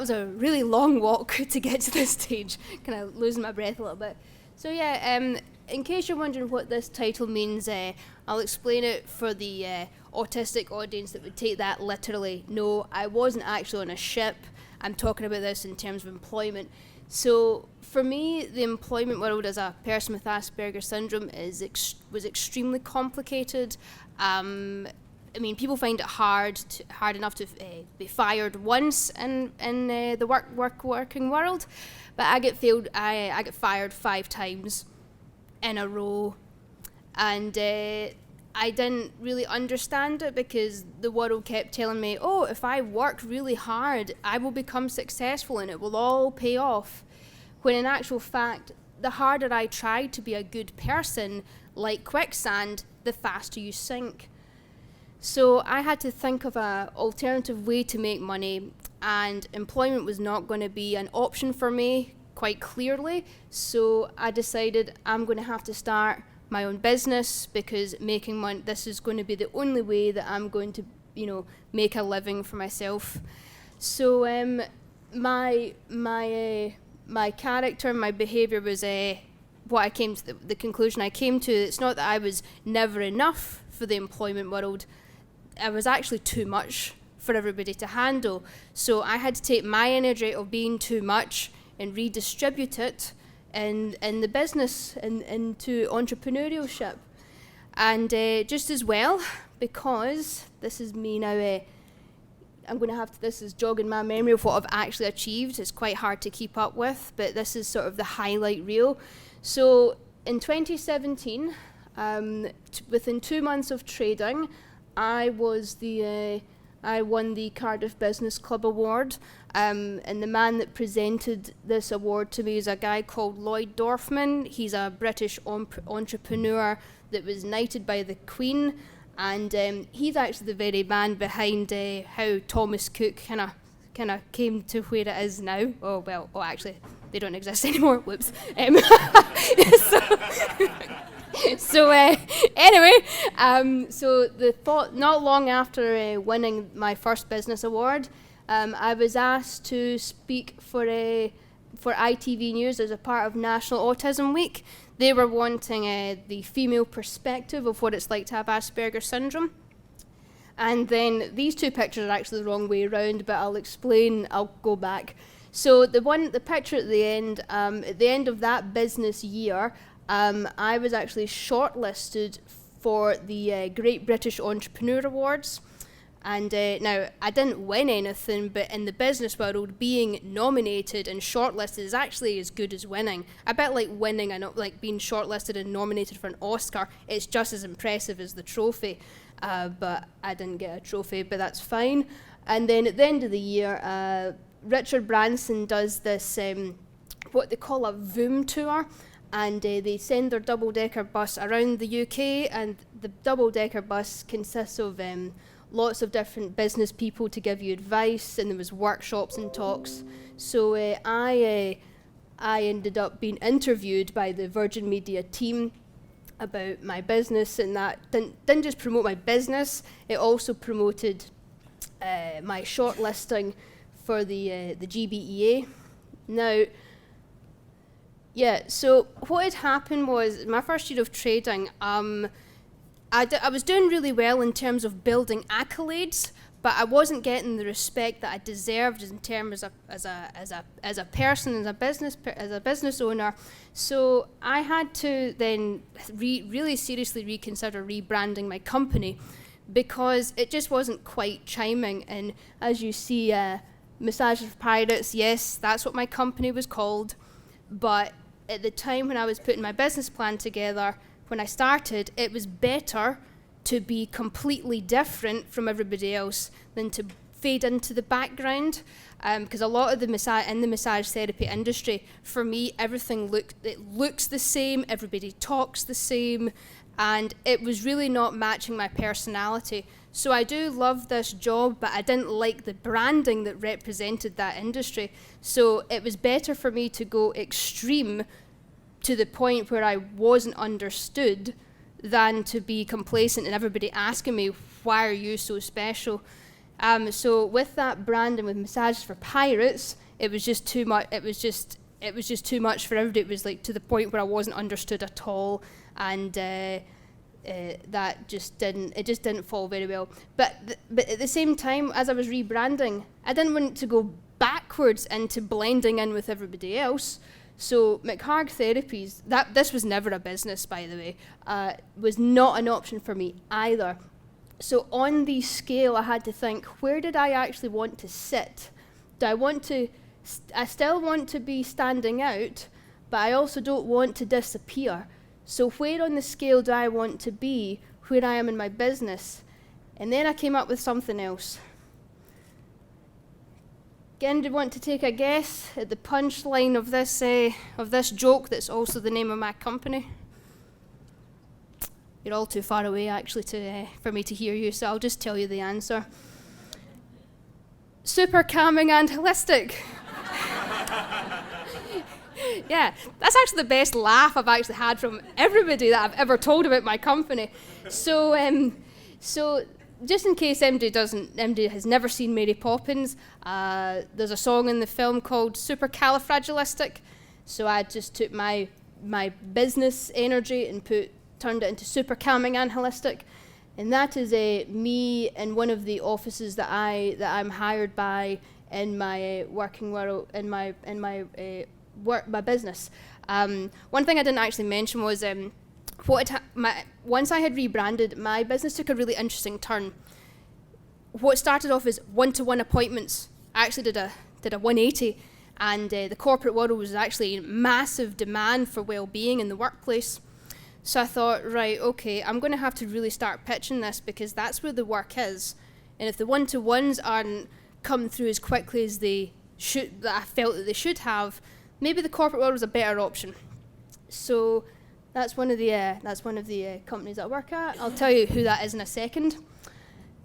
was a really long walk to get to this stage, kind of losing my breath a little bit. So yeah, in case you're wondering what this title means, I'll explain it for the autistic audience that would take that literally. No, I wasn't actually on a ship. I'm talking about this in terms of employment. So for me, the employment world as a person with Asperger's syndrome was extremely complicated. I mean, people find it hard enough to be fired once in the working world, but I get fired 5 times in a row, and I didn't really understand it because the world kept telling me, oh, if I work really hard, I will become successful and it will all pay off. When in actual fact, the harder I tried to be a good person, like quicksand, the faster you sink. So I had to think of an alternative way to make money, and employment was not going to be an option for me quite clearly. So I decided I'm going to have to start my own business, because making money, this is going to be the only way that I'm going to, make a living for myself. So my character, my behaviour was what I came to, the conclusion I came to. It's not that I was never enough for the employment world. I was actually too much for everybody to handle. So I had to take my energy of being too much and redistribute it in the business and into entrepreneurship. And just as well, because this is me now, this is jogging my memory of what I've actually achieved. It's quite hard to keep up with, but this is sort of the highlight reel. So in 2017, within 2 months of trading, I won the Cardiff Business Club Award, and the man that presented this award to me is a guy called Lloyd Dorfman. He's a British entrepreneur that was knighted by the Queen, and he's actually the very man behind how Thomas Cook kind of came to where it is now. Actually, they don't exist anymore. Whoops. So anyway, so the thought, not long after winning my first business award, I was asked to speak for ITV News as a part of National Autism Week. They were wanting the female perspective of what it's like to have Asperger's syndrome. And then these 2 pictures are actually the wrong way around, but I'll explain, I'll go back. So the picture at the end of that business year, I was actually shortlisted for the Great British Entrepreneur Awards. And now, I didn't win anything, but in the business world, being nominated and shortlisted is actually as good as winning. A bit like winning, like being shortlisted and nominated for an Oscar, it's just as impressive as the trophy. But I didn't get a trophy, but that's fine. And then at the end of the year, Richard Branson does this, what they call a VOOM tour. And they send their double-decker bus around the UK, and the double-decker bus consists of lots of different business people to give you advice, and there was workshops and talks. So I ended up being interviewed by the Virgin Media team about my business, and that didn't just promote my business, it also promoted my shortlisting for the GBEA. Now, so what had happened was, my first year of trading, I was doing really well in terms of building accolades, but I wasn't getting the respect that I deserved in terms of as a person, as a business owner. So I had to then really seriously reconsider rebranding my company, because it just wasn't quite chiming. And as you see, Massage for Pirates, yes, that's what my company was called, but at the time when I was putting my business plan together, when I started, it was better to be completely different from everybody else than to fade into the background, because a lot of the massage therapy industry, for me, everything looks the same, everybody talks the same, and it was really not matching my personality. So I do love this job, but I didn't like the branding that represented that industry. So it was better for me to go extreme to the point where I wasn't understood than to be complacent and everybody asking me, why are you so special? So with that brand and with Massages for Pirates, it was just too much. It was just too much for everybody. It was like to the point where I wasn't understood at all, and that just didn't fall very well. But at the same time, as I was rebranding, I didn't want to go backwards into blending in with everybody else. So Mcharg Therapies, this was never a business, by the way, was not an option for me either. So on the scale, I had to think, where did I actually want to sit? I still want to be standing out, but I also don't want to disappear. So where on the scale do I want to be, where I am in my business? And then I came up with something else. Again, do you want to take a guess at the punchline of this joke that's also the name of my company? You're all too far away, actually, for me to hear you, so I'll just tell you the answer. Super calming and holistic. Yeah, that's actually the best laugh I've actually had from everybody that I've ever told about my company. So just in case MD has never seen Mary Poppins, there's a song in the film called Supercalifragilistic. So I just took my business energy and turned it into super calming and holistic. And that is me in one of the offices that I'm hired by in my working world, in my business. One thing I didn't actually mention was once I had rebranded, my business took a really interesting turn. What started off as one-to-one appointments, I actually did a 180, and the corporate world was actually in massive demand for well-being in the workplace. So I thought, right, okay, I'm going to have to really start pitching this because that's where the work is. And if the one-to-ones aren't come through as quickly as they should, that I felt that they should have, maybe the corporate world was a better option. So that's one of the companies I work at. I'll tell you who that is in a second.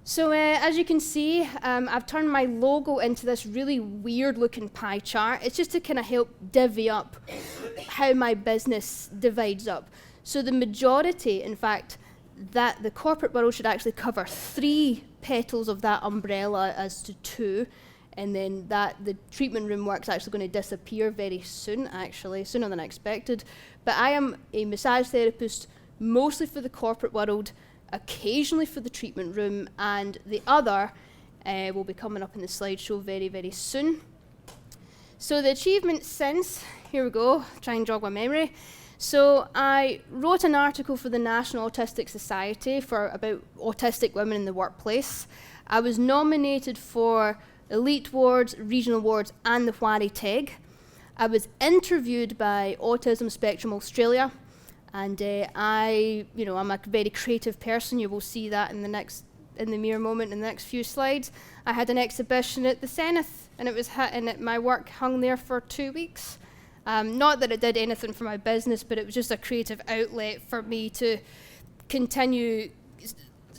So as you can see, I've turned my logo into this really weird-looking pie chart. It's just to kind of help divvy up how my business divides up. So the majority, in fact, that the corporate world should actually cover 3 petals of that umbrella as to 2, and then the treatment room work's actually going to disappear very soon, actually, sooner than I expected. But I am a massage therapist mostly for the corporate world, occasionally for the treatment room, and the other will be coming up in the slideshow very, very soon. So the achievements since, here we go, try and jog my memory. So I wrote an article for the National Autistic Society about autistic women in the workplace. I was nominated for Elite Awards, Regional Awards, and the Whari Teg. I was interviewed by Autism Spectrum Australia, and I'm a very creative person. You will see that in the mere moment in the next few slides. I had an exhibition at the Zenith, and my work hung there for 2 weeks. Not that it did anything for my business, but it was just a creative outlet for me to continue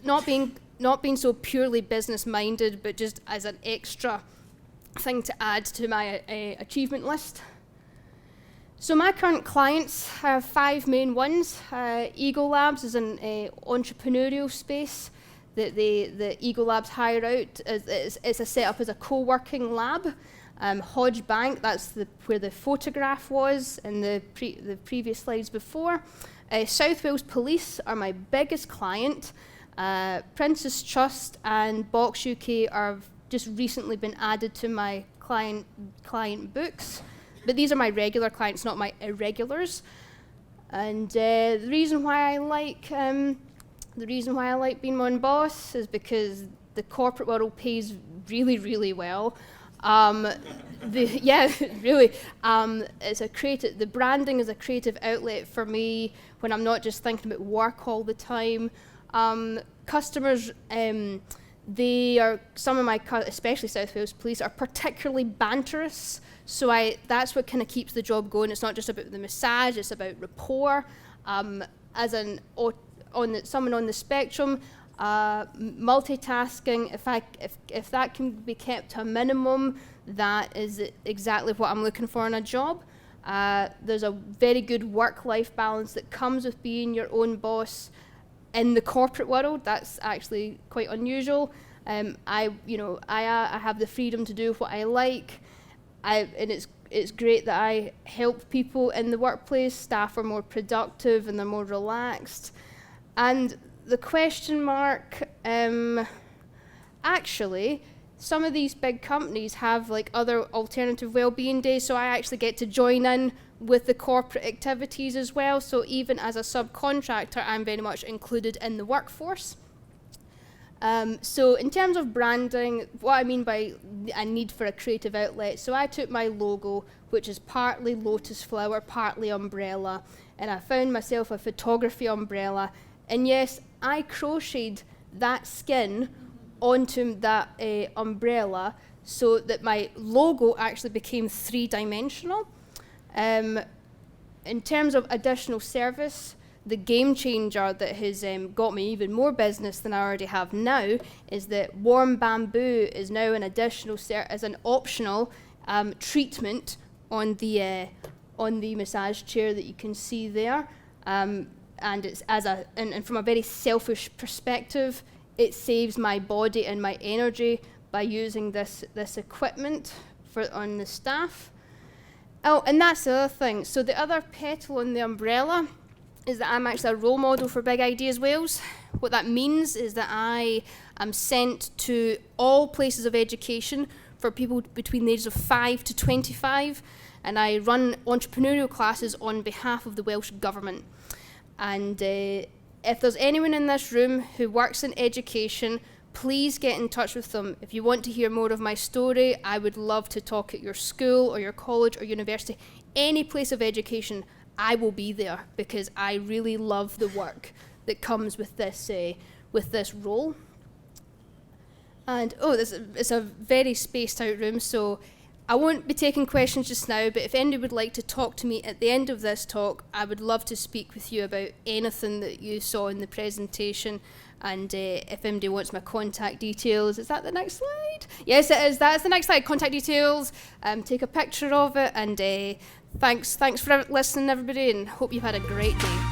not being so purely business-minded, but just as an extra thing to add to my achievement list. So my current clients, I have 5 main ones. Ego Labs is an entrepreneurial space that the Ego Labs hire out. It's a setup as a co-working lab. Hodge Bank, that's where the photograph was in the previous slides before. South Wales Police are my biggest client. Princess Trust and Box UK are just recently been added to my client books. But these are my regular clients, not my irregulars. And the reason why I like being my own boss is because the corporate world pays really, really well. Really. The branding is a creative outlet for me when I'm not just thinking about work all the time. Customers, some of my, especially South Wales Police, are particularly banterous. So that's what kind of keeps the job going. It's not just about the massage; it's about rapport. As someone on the spectrum. Multitasking, if that can be kept to a minimum, that is exactly what I'm looking for in a job. There's a very good work-life balance that comes with being your own boss in the corporate world. That's actually quite unusual. I have the freedom to do what I like, and it's great that I help people in the workplace. Staff are more productive and they're more relaxed. And the question mark, actually, some of these big companies have like other alternative wellbeing days, so I actually get to join in with the corporate activities as well. So even as a subcontractor, I'm very much included in the workforce. So in terms of branding, what I mean by a need for a creative outlet, so I took my logo, which is partly lotus flower, partly umbrella, and I found myself a photography umbrella. And yes, I crocheted that skin onto that umbrella so that my logo actually became three-dimensional. In terms of additional service, the game changer that has got me even more business than I already have now is that warm bamboo is now an additional as an optional treatment on the massage chair that you can see there, and it's and from a very selfish perspective, it saves my body and my energy by using this equipment on the staff. Oh, and that's the other thing. So the other petal on the umbrella is that I'm actually a role model for Big Ideas Wales. What that means is that I am sent to all places of education for people between the ages of 5 to 25, and I run entrepreneurial classes on behalf of the Welsh Government. And if there's anyone in this room who works in education, please get in touch with them. If you want to hear more of my story, I would love to talk at your school or your college or university, any place of education. I will be there because I really love the work that comes with this role. And it's a very spaced out room, so I won't be taking questions just now, but if anybody would like to talk to me at the end of this talk, I would love to speak with you about anything that you saw in the presentation. And if anybody wants my contact details, is that the next slide? Yes, it is. That's the next slide, contact details. Take a picture of it, and thanks for listening, everybody, and hope you've had a great day.